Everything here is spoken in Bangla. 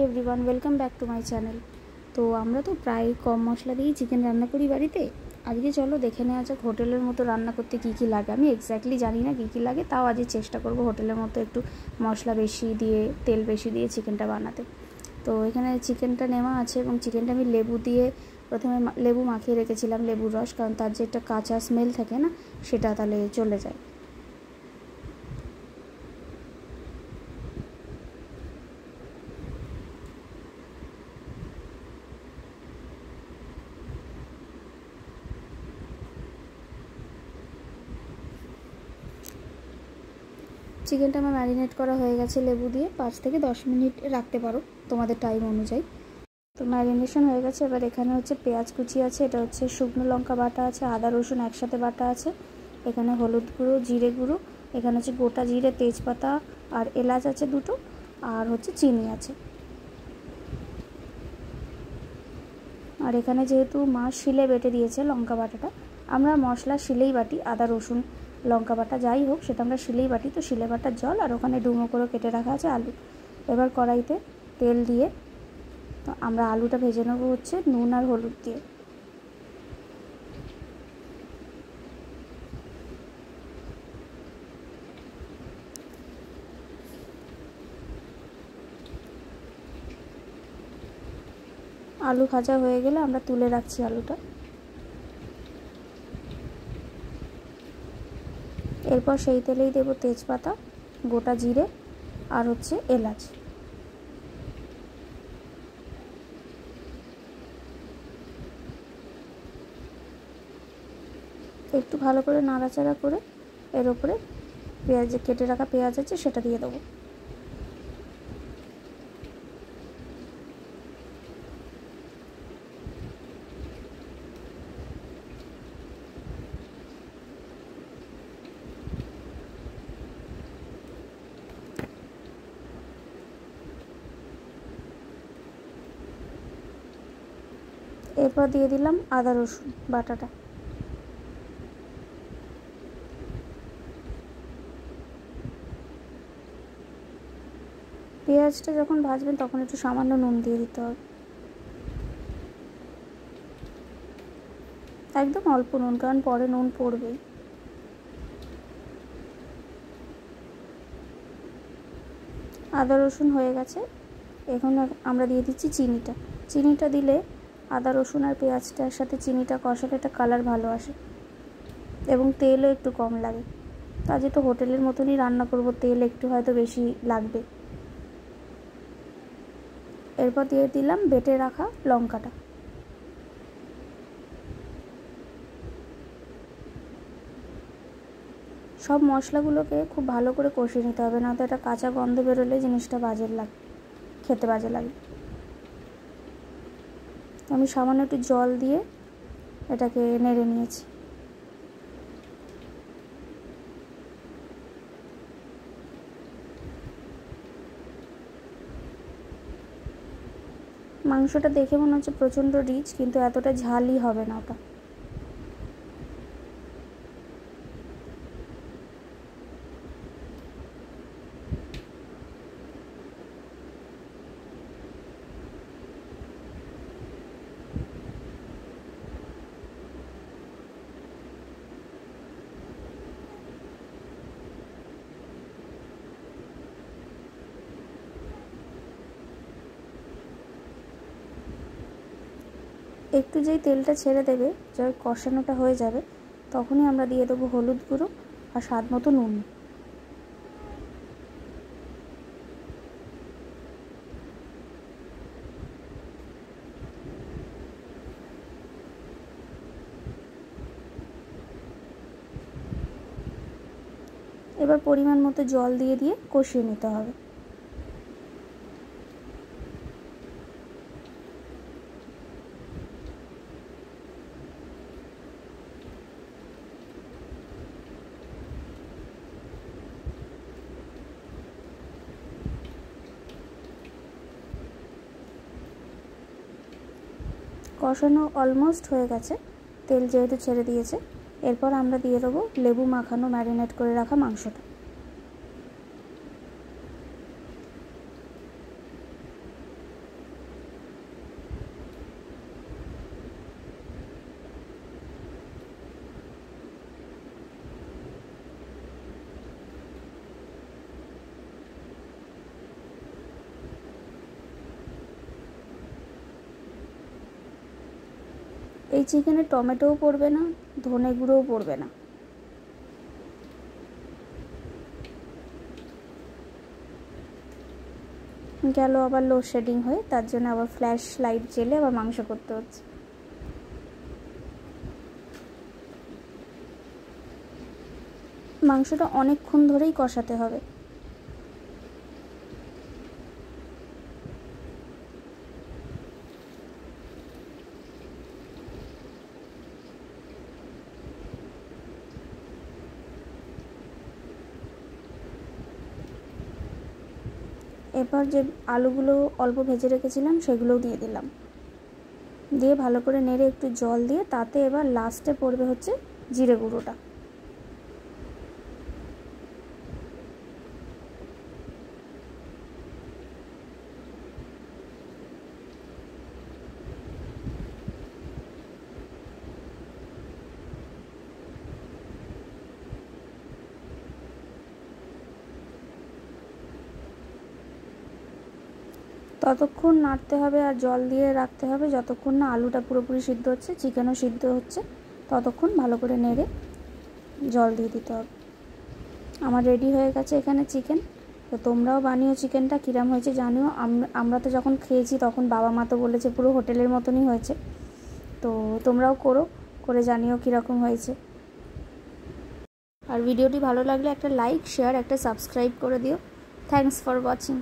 Everyone, welcome back to my channel. তো আমরা তো প্রায় কম মশলা দিয়েই চিকেন রান্না করি বাড়িতে। আজকে চলো দেখে নেওয়া যাক হোটেলের মতো রান্না করতে কী কী লাগে। আমি এক্স্যাক্টলি জানি না কী কী লাগে, তাও আজকে চেষ্টা করব হোটেলের মতো একটু মশলা বেশি দিয়ে তেল বেশি দিয়ে চিকেনটা বানাতে। তো এখানে চিকেনটা নেওয়া আছে এবং চিকেনটা আমি লেবু দিয়ে প্রথমে লেবু মাখিয়ে রেখেছিলাম, লেবুর রস, কারণ তার যে একটা কাঁচা স্মেল থাকে না, সেটা তাহলে চলে যায়। চিকেনটা আমার ম্যারিনেট করা হয়ে গেছে লেবু দিয়ে। 5 থেকে 10 মিনিট রাখতে পারো তোমাদের টাইম অনুযায়ী। তো ম্যারিনেশন হয়ে গেছে। এবার এখানে হচ্ছে পেঁয়াজ কুচি আছে, এটা হচ্ছে শুকনো লঙ্কা বাটা আছে, আদা রসুন একসাথে বাটা আছে, এখানে হলুদ গুঁড়ো, জিরে গুঁড়ো, এখানে হচ্ছে গোটা জিরে, তেজপাতা আর এলাচ আছে দুটো, আর হচ্ছে চিনি আছে। আর এখানে যেহেতু মা শিলে বেটে দিয়েছে লঙ্কা বাটাটা, আমরা মশলা শিলেই বাটি, আদা রসুন লঙ্কা বাটা যাই হোক সেটা আমরা শিলেই বাটি। তো শিলে বাটার জল, আর ওখানে ডুমো করে কেটে রাখা আছে আলু। এবার কড়াইতে তেল দিয়ে তো আমরা আলুটা ভেজে নেবো হচ্ছে নুন আর হলুদ দিয়ে। আলু ভাজা হয়ে গেলে আমরা তুলে রাখছি আলুটা। এরপর সেই তেলেই দেবো তেজপাতা, গোটা জিরে আর হচ্ছে এলাচ। একটু ভালো করে নাড়াচাড়া করে এর উপরে পেঁয়াজ, কেটে রাখা পেঁয়াজ আছে সেটা দিয়ে দেবো। এরপর দিয়ে দিলাম আদা রসুন বাটাটা। পেঁয়াজটা যখন ভাজবেন তখন একটু সামান্য নুন দিয়ে দিতে হবে, একদম অল্প নুন, কারণ পরে নুন পড়বেই। আদা রসুন হয়ে গেছে, এখন আমরা দিয়ে দিচ্ছি চিনিটা। চিনিটা দিলে আদা রসুন আর পেঁয়াজটার সাথে চিনিটা কষালে একটা কালার ভালো আসে এবং তেলও একটু কম লাগে। তা যেহেতু হোটেলের মতনই রান্না করব, তেল একটু হয়তো বেশি লাগবে। এরপর দিয়ে দিলাম বেটে রাখা লঙ্কাটা। সব মশলাগুলোকে খুব ভালো করে কষিয়ে নিতে হবে, না তো এটা কাঁচা গন্ধ বেরোলে জিনিসটা বাজে লাগে, খেতে বাজে লাগে। আমি সামান্য একটু জল দিয়ে এটাকে নেড়ে নিয়েছি। মাংসটা দেখে মনে হচ্ছে প্রচণ্ড রিচ, কিন্তু এতটা ঝালই হবে না ওটা। একটু যেই তেলটা ছেড়ে দেবে, যখন কষানোটা হয়ে যাবে, তখনই আমরা দিয়ে দেবো হলুদ গুঁড়ো আর স্বাদ মতো নুন। এবার পরিমাণ মতো জল দিয়ে দিয়ে কষিয়ে নিতে হবে। কষানো অলমোস্ট হয়ে গেছে, তেল যেহেতু ছেড়ে দিয়েছে। এরপর আমরা দিয়ে দেবো লেবু মাখানো ম্যারিনেট করে রাখা মাংসটা। এই চিকেনে টমেটোও পড়বে না, ধনে গুঁড়োও পড়বে না। গেল আবার লোডশেডিং হয়ে, তার জন্য আবার ফ্ল্যাশ লাইট জ্বেলে আবার মাংস করতে হচ্ছে। মাংসটা অনেকক্ষণ ধরেই কষাতে হবে। এবার যে আলুগুলো অল্প ভেজে রেখেছিলাম সেগুলোও দিয়ে দিলাম, দিয়ে ভালো করে নেড়ে একটু জল দিয়ে তাতে এবার লাস্টে পড়বে হচ্ছে জিরে গুঁড়োটা। ততক্ষণ নাড়তে হবে আর জল দিয়ে রাখতে হবে যতক্ষণ না আলুটা পুরোপুরি সিদ্ধ হচ্ছে, চিকেনও সিদ্ধ হচ্ছে, ততক্ষণ ভালো করে নেড়ে জল দিয়ে দিতে হবে। আমার রেডি হয়ে গেছে এখানে চিকেন। তো তোমরাও বানিও চিকেনটা, কীরকম হয়েছে জানিও। আমরা তো যখন খেয়েছি তখন বাবা মা তো বলেছে পুরো হোটেলের মতনই হয়েছে। তো তোমরাও করে জানিও কীরকম হয়েছে। আর ভিডিওটি ভালো লাগলে একটা লাইক, শেয়ার, একটা সাবস্ক্রাইব করে দিও। Thanks for watching.